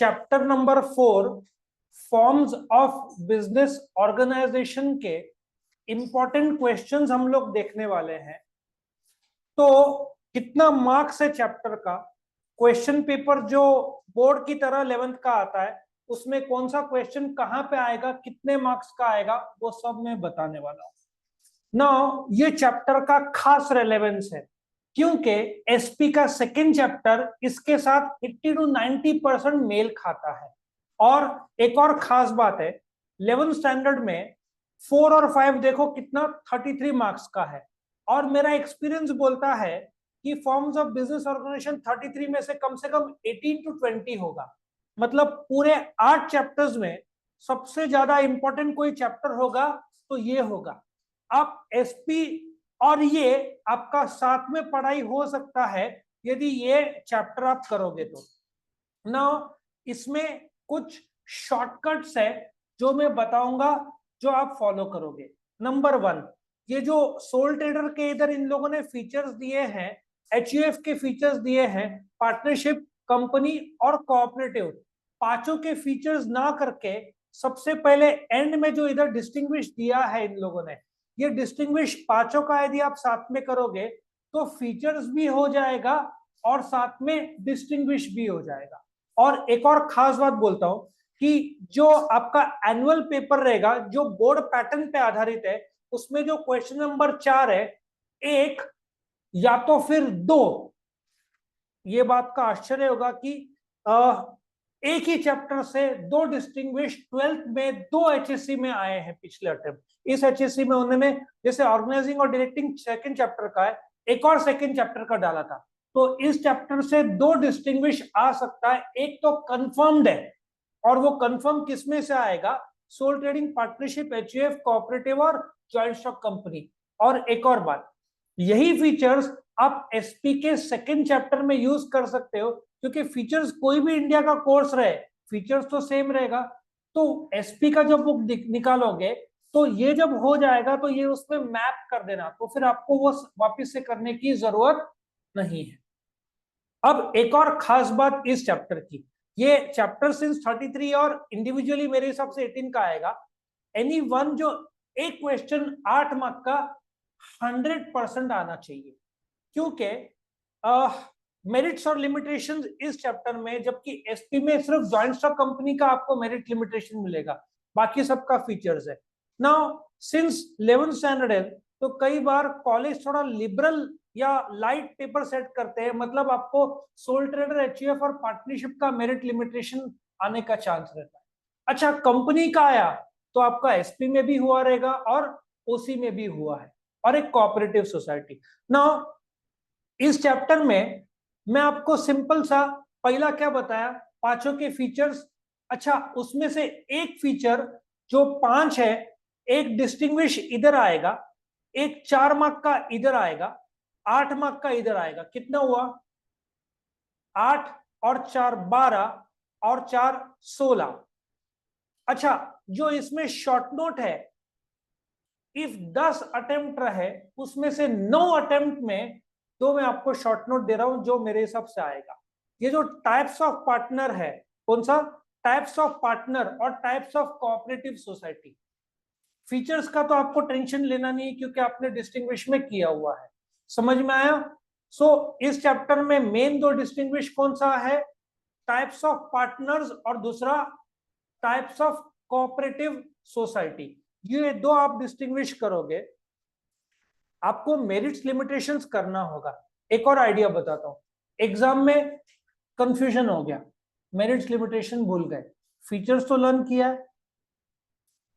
Chapter number 4 forms of business organisation के important questions हम लोग देखने वाले हैं। तो कितना मार्क्स है चैप्टर का, क्वेश्चन पेपर जो बोर्ड की तरह 11th का आता है उसमें कौन सा क्वेश्चन कहां पे आएगा, कितने मार्क्स का आएगा, वो सब मैं बताने वाला हूं। नाउ ये चैप्टर का खास रेलेवेंस है क्योंकि एसपी का सेकंड चैप्टर इसके साथ 80 to 90% मेल खाता है। और एक और खास बात है, 11th स्टैंडर्ड में 4 और 5 देखो कितना 33 मार्क्स का है। और मेरा एक्सपीरियंस बोलता है कि फॉर्म्स ऑफ बिजनेस ऑर्गेनाइजेशन 33 में से कम 18 to 20 होगा। मतलब पूरे 8 चैप्टर्स में सबसे ज्यादा इंपॉर्टेंट कोई चैप्टर होगा तो ये होगा। आप एसपी और ये आपका साथ में पढ़ाई हो सकता है यदि ये चैप्टर आप करोगे तो। ना इसमें कुछ शॉर्टकट्स है जो मैं बताऊंगा जो आप फॉलो करोगे। नंबर 1, ये जो सोल ट्रेडर के इधर इन लोगों ने फीचर्स दिए हैं, एचयूएफ के फीचर्स दिए हैं, पार्टनरशिप, कंपनी और कोऑपरेटिव, पांचों के फीचर्स ना करके सबसे पहले एंड में जो इधर डिस्टिंग्विश दिया है इन लोगों ने, ये डिस्टिंग्विश पांचों का यदि आप साथ में करोगे तो फीचर्स भी हो जाएगा और साथ में डिस्टिंग्विश भी हो जाएगा। और एक और खास बात बोलता हूं कि जो आपका एनुअल पेपर रहेगा जो बोर्ड पैटर्न पे आधारित है, उसमें जो क्वेश्चन नंबर 4 है, एक या तो फिर दो, ये बात का आश्चर्य होगा कि एक ही चैप्टर से दो डिस्टिंग्विश 12th में 2 एचएससी में आए हैं पिछले अटेम्प्ट। इस एचएससी में उन्होंने जैसे ऑर्गेनाइजिंग और डायरेक्टिंग सेकंड चैप्टर का है, एक और सेकंड चैप्टर का डाला था, तो इस चैप्टर से 2 डिस्टिंग्विश आ सकता है। एक तो कंफर्म्ड है और वो कंफर्म किसमें से आएगा, sole trading, partnership, HUF, cooperative और जॉइंट स्टॉक कंपनी। और एक और बात, यही फीचर्स आप एसपी के सेकंड चैप्टर में यूज कर सकते हो क्योंकि फीचर्स कोई भी इंडिया का कोर्स रहे फीचर्स तो सेम रहेगा। तो एसपी का जब बुक निकालोगे तो ये जब हो जाएगा तो ये उसमें मैप कर देना, तो फिर आपको वो वापस से करने की जरूरत नहीं है। अब एक और खास बात इस चैप्टर की, ये चैप्टर सिंस 33 और इंडिविजुअली मेरे हिसाब से 18 का आएगा। एनी वन जो एक क्वेश्चन 8 मार्क का 100% आना चाहिए क्योंकि मेरिट्स और लिमिटेशंस इस चैप्टर में, जबकि एसपी में सिर्फ जॉइंट स्टॉक कंपनी का आपको मेरिट लिमिटेशन मिलेगा, बाकी सबका फीचर्स है। नाउ सिंस 11th स्टैंडर्ड है तो कई बार कॉलेज थोड़ा लिबरल या लाइट पेपर सेट करते हैं, मतलब आपको सोल ट्रेडर, एचयूएफ और पार्टनरशिप का मेरिट लिमिटेशन आने का चांस रहता है। अच्छा, कंपनी का आया तो आपका एसपी में भी हुआ रहेगा और ओसी में भी हुआ है, और एक कोऑपरेटिव सोसाइटी। नाउ इस चैप्टर में मैं आपको सिंपल सा पहला क्या बताया, पांचों के फीचर्स। अच्छा, उसमें से एक फीचर जो 5 है, एक डिस्टिंग्विश इधर आएगा, एक 4 मार्क का इधर आएगा, 8 मार्क का इधर आएगा। कितना हुआ, 8 और 4 12 और 4 16। अच्छा, जो इसमें शॉर्ट नोट है, इफ 10 अटेम्प्ट रहे उसमें से 9 अटेम्प्ट में तो मैं आपको शॉर्ट नोट दे रहा हूं जो मेरे हिसाब से आएगा। ये जो टाइप्स ऑफ पार्टनर है, कौन सा, टाइप्स ऑफ पार्टनर और types of cooperative society, features का तो आपको टेंशन लेना नहीं क्योंकि आपने डिस्टिंग्विश में किया हुआ है। समझ में आया? सो इस चैप्टर में मेन दो डिस्टिंग्विश कौन सा है, टाइप्स ऑफ पार्टनर्स और दूसरा टाइप्स ऑफ कोऑपरेटिव सोसाइटी। ये दो आप डिस्टिंग्विश करोगे, आपको मेरिट्स लिमिटेशंस करना होगा। एक और आइडिया बताता हूं, एग्जाम में कंफ्यूजन हो गया, मेरिट्स लिमिटेशन भूल गए, फीचर्स तो लर्न किया है,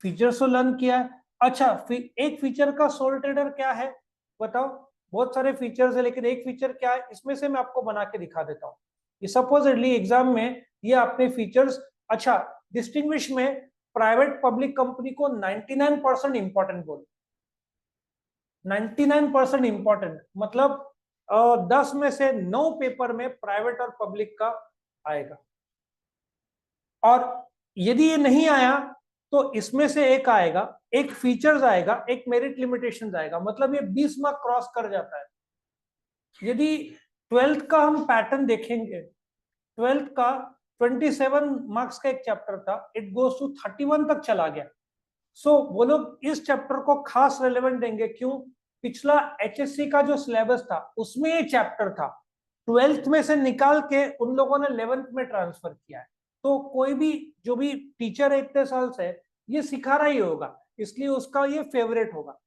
फीचर्स तो लर्न किया है। अच्छा, एक फीचर का सोल ट्रेडर क्या है बताओ, बहुत सारे फीचर्स है लेकिन एक फीचर क्या है, इसमें से मैं आपको बना के दिखा देता हूं। ये सपोजिटली एग्जाम में ये आपने फीचर्स, अच्छा डिस्टिंग्विश में प्राइवेट पब्लिक कंपनी को 99% इंपॉर्टेंट बोल, 99% इंपॉर्टेंट, मतलब 10 में से 9 पेपर में प्राइवेट और पब्लिक का आएगा। और यदि ये नहीं आया तो इसमें से एक आएगा, एक फीचर्स आएगा, एक मेरिट लिमिटेशन आएगा, मतलब ये 20 मार्क क्रॉस कर जाता है। यदि 12th का हम पैटर्न देखेंगे, 12th का 27 मार्क्स का एक चैप्टर था, इट गोज टू 31 तक चला गया। सो वो लोग इस चैप्टर को खास रेलेवेंट देंगे, क्यों? पिछला एचएससी का जो सिलेबस था उसमें ये चैप्टर था, 12th में से निकाल के उन लोगों ने 11th में ट्रांसफर किया है। तो कोई भी जो भी टीचर है इतने साल से, ये सिखा रहा ही होगा, इसलिए उसका ये फेवरेट होगा।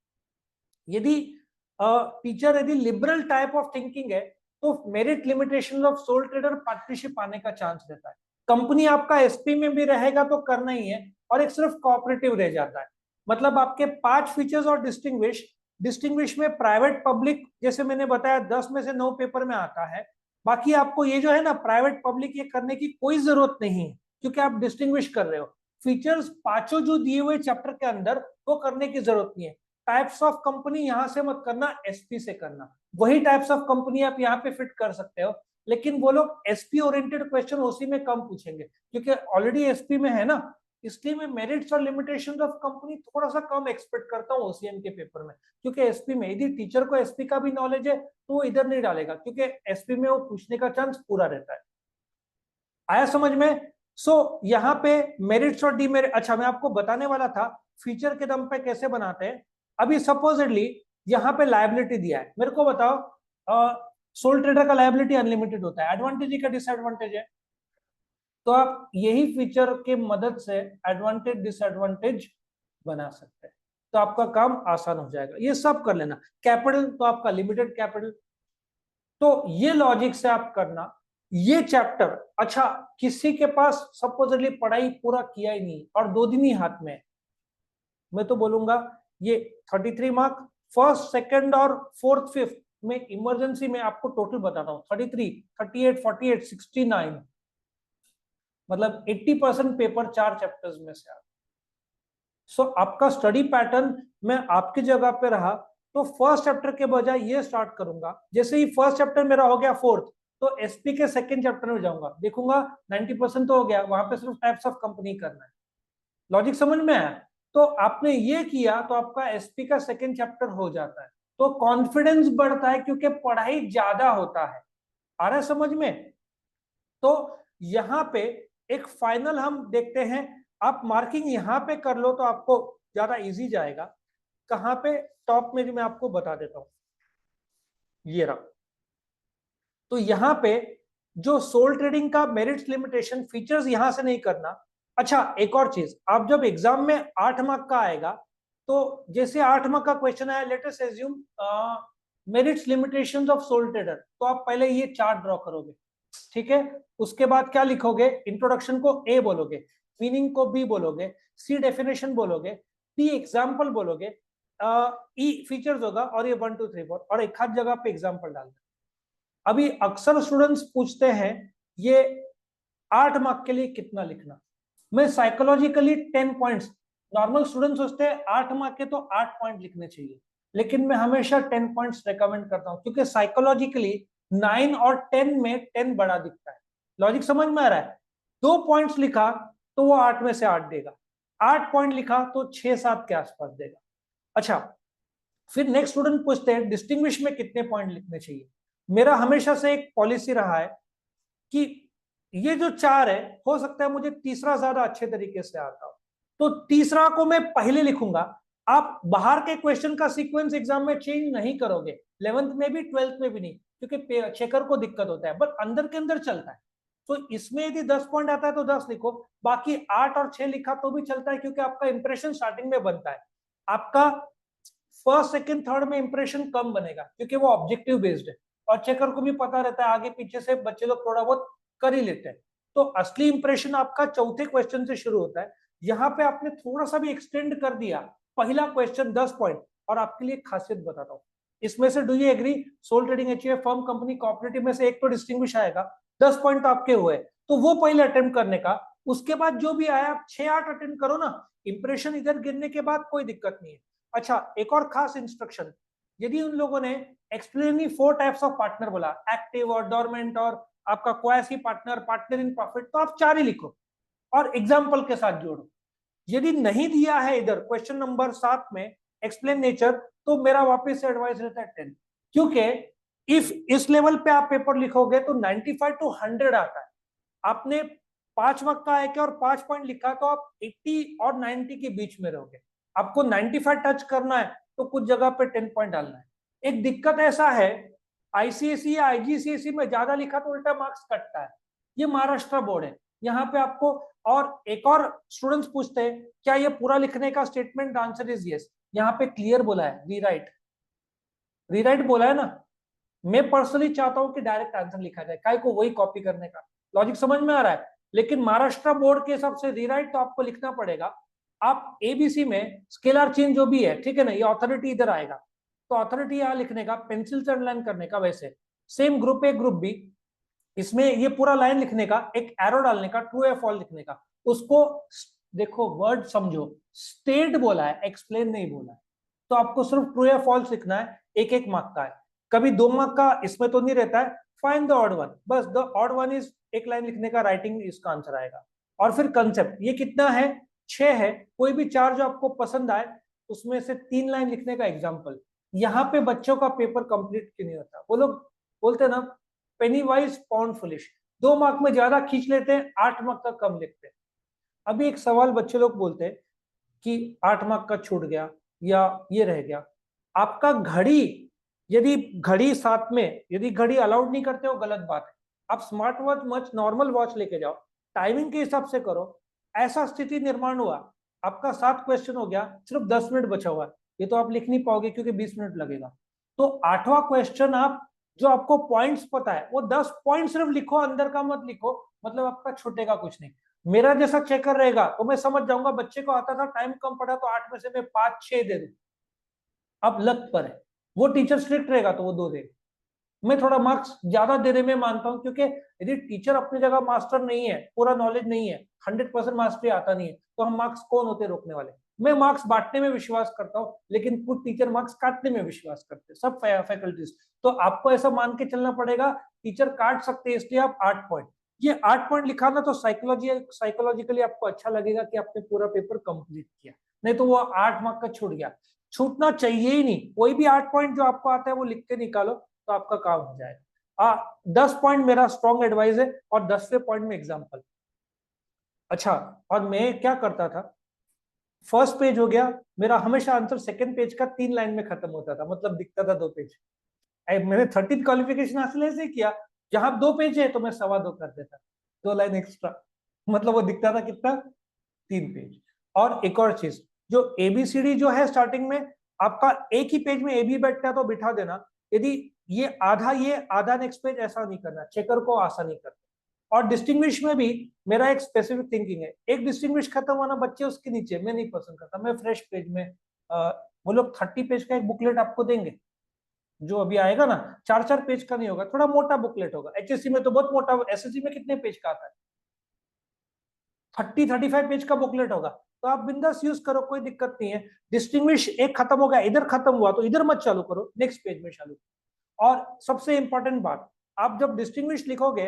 यदि टीचर यदि लिबरल टाइप ऑफ थिंकिंग है तो merit limitation of soul trader partnership आने का चांस रहता है। कंपनी आपका एसपी में भी रहेगा तो करना ही है, और एक सिर्फ कोऑपरेटिव रह जाता है। मतलब आपके 5 फीचर्स और डिस्टिंग्विश में प्राइवेट पब्लिक, जैसे मैंने बताया 10 में से 9 पेपर में आता है। बाकी आपको ये जो है ना प्राइवेट पब्लिक, ये करने की कोई जरूरत नहीं है, क्योंकि आप डिस्टिंग्विश कर रहे हो। फीचर्स पांचों जो दिए हुए चैप्टर के अंदर, वो करने की जरूरत नहीं है। टाइप्स ऑफ कंपनी यहां से मत करना, एसपी से करना। वही टाइप्स ऑफ कंपनी आप यहाँ पे फिट कर सकते हो, लेकिन वो लोग एसपी ओरिएंटेड क्वेश्चन उसी में कम पूछेंगे, क्योंकि ऑलरेडी एसपी में है ना। इसलिए मैं मेरिट्स और लिमिटेशंस ऑफ कंपनी थोड़ा सा कम एक्सपेक्ट करता हूँ ओसीएम के पेपर में, क्योंकि एसपी में यदि टीचर को एसपी का भी नॉलेज है तो वो इधर नहीं डालेगा, क्योंकि एसपी में वो पूछने का चांस पूरा रहता है। आया समझ में? यहाँ पे मेरिट्स और डीमेरिट, अच्छा मैं आपको बताने वाला था फीचर के दम पे कैसे बनाते हैं। अभी सपोजिटली यहाँ पे लायबिलिटी दिया है, मेरे को बताओ, सोल ट्रेडर का लायबिलिटी अनलिमिटेड होता है, एडवांटेज का डिसएडवांटेज है। तो आप यही फीचर के मदद से एडवांटेज डिसएडवांटेज बना सकते हैं, तो आपका काम आसान हो जाएगा। ये सब कर लेना। कैपिटल तो आपका लिमिटेड कैपिटल, तो ये लॉजिक से आप करना ये चैप्टर। अच्छा, किसी के पास सपोजिटली पढ़ाई पूरा किया ही नहीं और 2 दिन ही हाथ में, मैं तो बोलूंगा ये 33 मार्क फर्स्ट, सेकंड और फोर्थ फिफ्थ में इमरजेंसी में आपको टोटल बताता हूँ, 33, 38, 48, 69, मतलब 80% पेपर 4 चैप्टर्स में से आता। सो आपका स्टडी पैटर्न, मैं आपकी जगह पे रहा तो फर्स्ट चैप्टर के बजाय ये स्टार्ट करूंगा। जैसे ही फर्स्ट चैप्टर मेरा हो गया फोर्थ, तो एसपी के सेकंड चैप्टर में जाऊंगा, देखूंगा 90% तो हो गया, वहां पे सिर्फ टाइप्स ऑफ कंपनी करना है। लॉजिक समझ में आया? तो आपने ये किया तो आपका एसपी का सेकंड चैप्टर हो जाता है, तो कॉन्फिडेंस बढ़ता है, क्योंकि पढ़ाई ज्यादा होता है। आ रहा है समझ में? तो यहाँ पे एक फाइनल हम देखते हैं, आप मार्किंग यहाँ पे कर लो तो आपको ज्यादा इजी जाएगा। कहाँ पे? टॉप में जो मैं आपको बता देता हूं, ये रहा। तो यहाँ पे जो सोल ट्रेडिंग का मेरिट्स लिमिटेशन फीचर्स यहां से नहीं करना। अच्छा एक और चीज, आप जब एग्जाम में 8 मार्क का आएगा, तो जैसे 8 मार्क का क्वेश्चन आया, let us assume merits limitations of soul trader, तो आप पहले ये चार्ट ड्रॉ करोगे, ठीक है? उसके बाद क्या लिखोगे? इंट्रोडक्शन को ए बोलोगे, मीनिंग को बी बोलोगे, सी डेफिनेशन बोलोगे, डी एग्जाम्पल बोलोगे, ई फीचर्स होगा, और ये 1 2 3 4, और एक हाथ जगह पे एग्जाम्पल डाल दो। अभी अक्सर स्टूडेंट्स पूछते हैं ये 8 मार्क के लिए कितना लिखना। मैं साइकोलॉजिकली 10 पॉइंट्स, नॉर्मल स्टूडेंट सोचते हैं 8 मार्क के तो 8 पॉइंट लिखने चाहिए, लेकिन मैं हमेशा 10 पॉइंट्स रेकमेंड करता हूं, क्योंकि साइकोलॉजिकली 9 और 10 में 10 बड़ा दिखता है। लॉजिक समझ में आ रहा है? 2 पॉइंट्स लिखा तो वो 8 में से 8 देगा, 8 पॉइंट लिखा तो 6-7 के आसपास देगा। अच्छा, फिर नेक्स्ट स्टूडेंट पूछते हैं डिस्टिंग्विश में कितने पॉइंट लिखने चाहिए। मेरा हमेशा से एक पॉलिसी रहा है कि ये जो 4 है, हो सकता है मुझे तीसरा ज्यादा अच्छे तरीके से आता हो, तो तीसरा को मैं पहले लिखूंगा। आप बाहर के क्वेश्चन का सीक्वेंस एग्जाम में चेंज नहीं करोगे, 11th में भी 12th में भी नहीं, क्योंकि चेकर को दिक्कत होता है, बट अंदर के अंदर चलता है। तो इसमें यदि 10 पॉइंट आता है तो 10 लिखो, बाकी 8 और 6 लिखा तो भी चलता है, क्योंकि आपका इंप्रेशन स्टार्टिंग में बनता है। आपका फर्स्ट सेकंड थर्ड में इंप्रेशन कम बनेगा, क्योंकि वो ऑब्जेक्टिव बेस्ड है, और चेकर को भी पता रहता है आगे पीछे से बच्चे लोग थोड़ा बहुत कर ही लेते हैं। तो असली इंप्रेशन आपका चौथे क्वेश्चन से शुरू होता है। यहाँ पे आपने थोड़ा सा भी एक्सटेंड कर दिया, पहला क्वेश्चन 10 पॉइंट, और आपके लिए खासियत बताता हूँ इसमें से, do you agree? Sole trading HUF firm company cooperative में से एक तो डिस्टिंग्विश आएगा, 10 पॉइंट आपके हुए, तो वो पहले अटेम्प्ट करने का। उसके बाद जो भी आया आप 6-8 अटेम्प्ट करो ना, इंप्रेशन इधर गिरने के बाद कोई दिक्कत नहीं है। अच्छा एक और खास इंस्ट्रक्शन, यदि उन लोगों ने एक्सप्लेन 4 टाइप्स ऑफ पार्टनर बोला, एक्टिव और डोरमेंट और आपका quasi partner, partner in profit, तो आप 4 ही लिखो और एग्जाम्पल के साथ जोड़ो। यदि नहीं दिया है इधर क्वेश्चन नंबर 7 में एक्सप्लेन नेचर, तो मेरा वापस से एडवाइस रहता है 10, क्योंकि इफ इस लेवल पे आप पेपर लिखोगे तो 95 to 100 आता है। आपने 5 मार्क का है क्या और 5 पॉइंट लिखा तो आप 80 और 90 के बीच में रहोगे। आपको 95 टच करना है तो कुछ जगह पे 10 पॉइंट डालना है। एक दिक्कत ऐसा है, आईसीएसई या आईजीसीएसई में ज्यादा लिखा तो उल्टा मार्क्स कटता है। ये महाराष्ट्र बोर्ड है, यहाँ पे आपको, और एक और स्टूडेंट्स पूछते हैं क्या ये पूरा लिखने का स्टेटमेंट, आंसर इज यस। यहाँ पे क्लियर बोला है रीराइट, रीराइट बोला है ना। मैं पर्सनली चाहता हूं कि डायरेक्ट आंसर लिखा जाए, काय को वही कॉपी करने का। लॉजिक समझ में आ रहा है। लेकिन महाराष्ट्र बोर्ड के हिसाब से रीराइट तो आपको लिखना पड़ेगा। आप एबीसी में स्केलर चेंज जो भी है, ठीक है ना, ये ऑथोरिटी इधर आएगा, तो ऑथोरिटी यहां लिखने का, पेंसिल से अंडरलाइन करने का। वैसे same group A group B, इसमें ये पूरा लाइन लिखने का, एक एरो डालने का, ट्रू या फॉल्स लिखने का। उसको देखो, वर्ड समझो, स्टेट बोला है, एक्सप्लेन नहीं बोला है। तो आपको सिर्फ ट्रू या फॉल्स लिखना है, एक एक मार्क का है। कभी 2 मार्क का इसमें तो नहीं रहता है। फाइंड द ऑड वन, बस द ऑड वन इज एक लाइन लिखने का, राइटिंग इसका आंसर आएगा। और फिर कंसेप्ट, ये कितना है, 6 है। कोई भी 4 जो आपको पसंद आए उसमें से 3 लाइन लिखने का एग्जाम्पल। यहाँ पे बच्चों का पेपर कंप्लीट क्यों नहीं होता, वो लोग बोलते ना पेनी वाइज पाउंड फुलिश, 2 मार्क में ज्यादा खींच लेते हैं, 8 मार्क का कम लिखते हैं। अभी एक सवाल बच्चे लोग बोलते हैं कि 8 मार्क का छूट गया या ये रह गया। आपका घड़ी, यदि घड़ी साथ में, यदि घड़ी अलाउड नहीं करते हो गलत बात है। आप smart watch much normal watch लेके जाओ, टाइमिंग के हिसाब से करो। ऐसा स्थिति निर्माण हुआ, आपका 7 क्वेश्चन हो गया, सिर्फ 10 मिनट बचा हुआ है, ये तो आप लिख नहीं पाओगे क्योंकि 20 मिनट लगेगा। तो 8वां क्वेश्चन आप, जो आपको पॉइंट्स पता है वो 10 पॉइंट सिर्फ लिखो, अंदर का मत लिखो, मतलब आपका छूटेगा कुछ नहीं। मेरा जैसा चेकर रहेगा तो मैं समझ जाऊंगा बच्चे को आता था, टाइम कम पड़ा तो 8 में से मैं 5-6 दे दूं। अब लक पर है, वो टीचर स्ट्रिक्ट रहेगा तो वो 2 देगा। मैं थोड़ा मार्क्स ज्यादा देने में मानता हूं, क्योंकि यदि टीचर अपनी जगह मास्टर नहीं है, पूरा नॉलेज नहीं है, 100% मास्टरी आता नहीं है, तो हम मार्क्स कौन होते रोकने वाले। मैं मार्क्स बांटने में विश्वास करता हूँ, लेकिन कुछ टीचर मार्क्स काटने में विश्वास करते हैं, सब फैकल्टीज। तो आपको ऐसा मान के चलना पड़ेगा, टीचर काट सकते हैं, इसलिए आप 8 पॉइंट, ये 8 पॉइंट लिखाना तो साइकोलॉजिकली आपको अच्छा लगेगा कि आपने पूरा पेपर कंप्लीट किया। नहीं तो वो 8 मार्क का छूट गया, छूटना चाहिए ही नहीं। कोई भी 8 पॉइंट जो आपको आता है वो लिख के निकालो, तो आपका काम हो जाएगा। 10 पॉइंट मेरा स्ट्रॉन्ग एडवाइस है, और 10वें पॉइंट में एग्जाम्पल। अच्छा, और मैं क्या करता था, फर्स्ट पेज हो गया मेरा, हमेशा आंसर सेकंड पेज का 3 लाइन में खत्म होता था, मतलब दिखता था 2 पेज। मैंने 13th क्वालिफिकेशन हासिल ऐसे किया, जहां 2 पेज है तो मैं 2.25 कर देता, 2 लाइन एक्स्ट्रा, मतलब वो दिखता था कितना, 3 पेज। और एक और चीज, जो एबीसीडी जो है स्टार्टिंग में, आपका एक ही पेज में ए बी बैठता है तो बिठा देना। यदि ये आधा नेक्स्ट पेज, ऐसा नहीं करना, चेकर को आसानी करना। और डिस्टिंग्विश में भी मेरा एक स्पेसिफिक थिंकिंग है, एक डिस्टिंग्विश खत्म होना बच्चे उसके नीचे, मैं नहीं पसंद करता, मैं फ्रेश पेज में, वो लोग 30 पेज का एक बुकलेट आपको देंगे, जो अभी आएगा ना, 4-4 पेज का नहीं होगा, थोड़ा मोटा बुकलेट होगा। एचएससी में तो बहुत मोटा, एसएससी में कितने पेज का आता है, 30-35 पेज का बुकलेट होगा। तो आप बिंदास यूज करो, कोई दिक्कत नहीं है। डिस्टिंग्विश एक खत्म हो गया, इधर खत्म हुआ तो इधर मत चालू करो, नेक्स्ट पेज में चालू। और सबसे इंपॉर्टेंट बात, आप जब डिस्टिंग्विश लिखोगे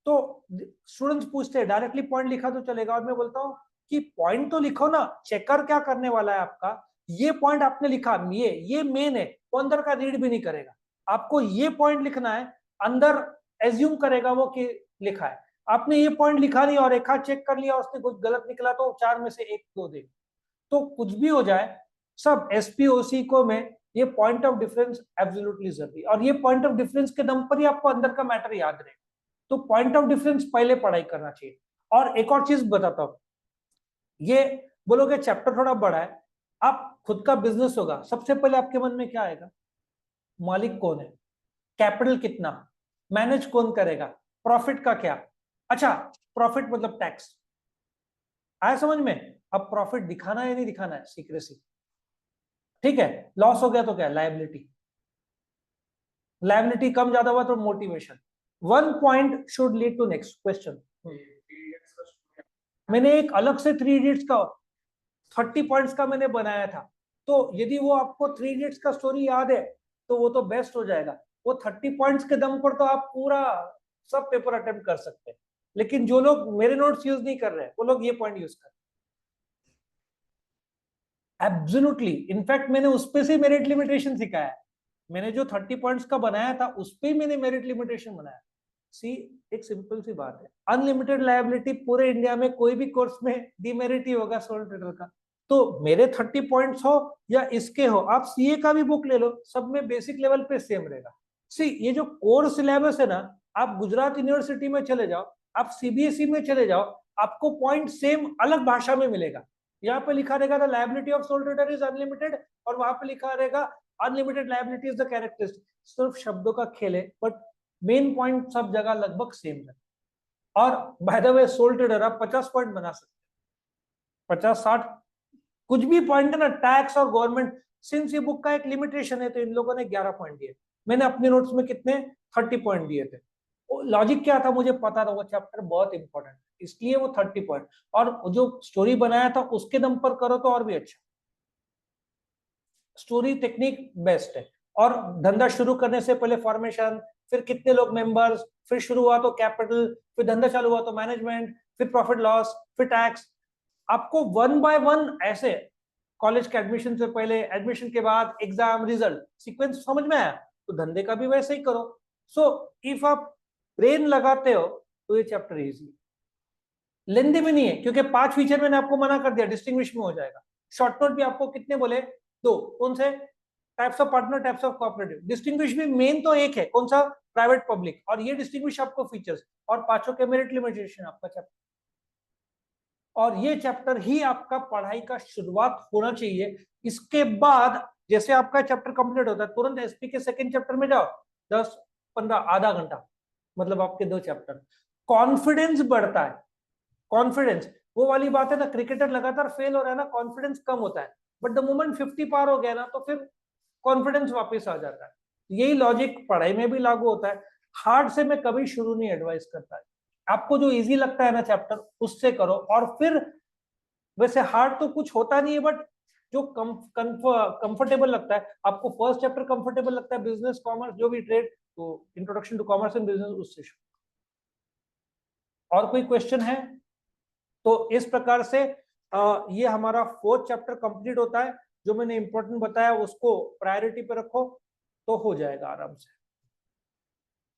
तो स्टूडेंट्स पूछते हैं डायरेक्टली पॉइंट लिखा तो चलेगा, और मैं बोलता हूँ कि पॉइंट तो लिखो ना, चेकर क्या करने वाला है आपका, ये पॉइंट आपने लिखा, ये मेन है, वो अंदर का रीड भी नहीं करेगा। आपको ये पॉइंट लिखना है, अंदर एज्यूम करेगा वो कि लिखा है। आपने ये पॉइंट लिखा नहीं और एक हाथ चेक कर लिया, उसने कुछ गलत निकला तो 4 में से 1-2 देगा। तो कुछ भी हो जाए, सब एसपीओसी को में ये पॉइंट ऑफ डिफरेंस एब्सोल्युटली जरूरी, और ये पॉइंट ऑफ डिफरेंस के दम पर ही आपको अंदर का मैटर याद रहेगा। तो पॉइंट ऑफ डिफरेंस पहले पढ़ाई करना चाहिए। और एक और चीज बताता हूं, ये बोलोगे चैप्टर थोड़ा बड़ा है, आप खुद का बिजनेस होगा, सबसे पहले आपके मन में क्या आएगा, मालिक कौन है, कैपिटल कितना, मैनेज कौन करेगा, प्रॉफिट का क्या। अच्छा, प्रॉफिट मतलब टैक्स आया समझ में। अब प्रॉफिट दिखाना है या नहीं दिखाना है, सीक्रेसी, ठीक है। लॉस हो गया तो क्या, लायबिलिटी, लायबिलिटी कम ज्यादा हुआ तो motivation. 1 point should lead to next question. मैंने एक अलग से 3 इडियट्स का 30 पॉइंट्स का मैंने बनाया था, तो यदि वो आपको 3 इडियट्स का स्टोरी याद है तो वो तो बेस्ट हो जाएगा। वो 30 पॉइंट्स के दम पर तो आप पूरा सब पेपर अटेम्प्ट कर सकते हैं। लेकिन जो लोग मेरे नोट्स यूज नहीं कर रहे हैं, वो लोग ये पॉइंट यूज कर, एब्सोल्युटली। इनफैक्ट मैंने उस पे से मेरिट लिमिटेशन सिखाया है। मैंने जो 30 पॉइंट्स का बनाया था उस पे मैंने मेरिट लिमिटेशन बनाया, सी एक सिंपल सी बात है, अनलिमिटेड लायबिलिटी पूरे इंडिया में कोई भी कोर्स में डिमेरिट ही होगा सोल ट्रेडर का। तो मेरे 30 पॉइंट्स हो या इसके हो, आप सीए का भी बुक ले लो, सब में बेसिक लेवल पे सेम रहेगा। सी ये जो कोर सिलेबस है ना, आप गुजरात यूनिवर्सिटी में चले जाओ, आप सीबीएसई में चले जाओ, आपको पॉइंट सेम अलग भाषा में मिलेगा। यहाँ पे लिखा रहेगा the liability of soul trader is unlimited, और वहां पे लिखा रहेगा unlimited liability is the characteristic. सिर्फ शब्दों का खेल है, बट मेन पॉइंट सब जगह लगभग सेम है। और by the way soul trader आप 50 पॉइंट बना सकते हैं, 50-60 कुछ भी पॉइंट है ना, टैक्स और गवर्नमेंट। सिंस ये बुक का एक लिमिटेशन है तो इन लोगों ने 11 पॉइंट दिए, मैंने अपने नोट्स में कितने 30 पॉइंट दिए थे। लॉजिक क्या था मुझे पता था, वो चैप्टर बहुत इंपॉर्टेंट है इसलिए वो 30 पॉइंट, और जो स्टोरी बनाया था उसके दम पर करो तो और भी अच्छा। स्टोरी टेक्निक बेस्ट है। और धंधा शुरू करने से पहले फॉर्मेशन, फिर कितने लोग मेंबर्स, फिर शुरू हुआ तो कैपिटल, फिर धंधा चालू हुआ तो मैनेजमेंट, फिर प्रॉफिट लॉस, फिर टैक्स। आपको 1 बाय 1 ऐसे कॉलेज के एडमिशन से पहले, एडमिशन के बाद, एग्जाम, रिजल्ट, सीक्वेंस समझ में आया, तो धंधे का भी वैसे ही करो। सो इफ आप ब्रेन लगाते हो तो ये चैप्टर इजी, लेंदी भी नहीं है, क्योंकि 5 फीचर मैंने आपको मना कर दिया, डिस्टिंग्विश में हो जाएगा। शॉर्ट नोट भी आपको कितने बोले, 2, कौन से, types of partner, types of cooperative. Distinguish भी मेन तो एक है, कौन सा, प्राइवेट पब्लिक, और ये डिस्टिंग्विश आपको फीचर्स, और पांचों के मेरिट लिमिटेशन आपका चैप्टर। और ये चैप्टर ही आपका पढ़ाई का शुरुआत होना चाहिए। इसके बाद जैसे आपका चैप्टर कंप्लीट होता है, तुरंत एसपी के सेकंड चैप्टर में जाओ, 10-15 आधा घंटा, मतलब आपके 2 चैप्टर। कॉन्फिडेंस बढ़ता है, कॉन्फिडेंस, वो वाली बात है ना, क्रिकेटर लगातार फेल हो रहा है ना, कॉन्फिडेंस कम होता है, बट द मोमेंट 50 पार हो गया ना तो फिर कॉन्फिडेंस वापस आ जाता है। यही लॉजिक पढ़ाई में भी लागू होता है। हार्ड से मैं कभी शुरू नहीं एडवाइस करता है, आपको जो इजी लगता है ना चैप्टर उससे करो, और फिर वैसे हार्ड तो कुछ होता नहीं है, बट जो कंफर्टेबल लगता है आपको, फर्स्ट चैप्टर कंफर्टेबल लगता है, बिजनेस, कॉमर्स, जो भी ट्रेड, तो introduction to commerce and business, उससे शुरू। और कोई क्वेश्चन है? तो इस प्रकार से ये हमारा 4th चैप्टर कंप्लीट होता है। जो मैंने इंपॉर्टेंट बताया उसको प्रायोरिटी पे रखो तो हो जाएगा आराम से।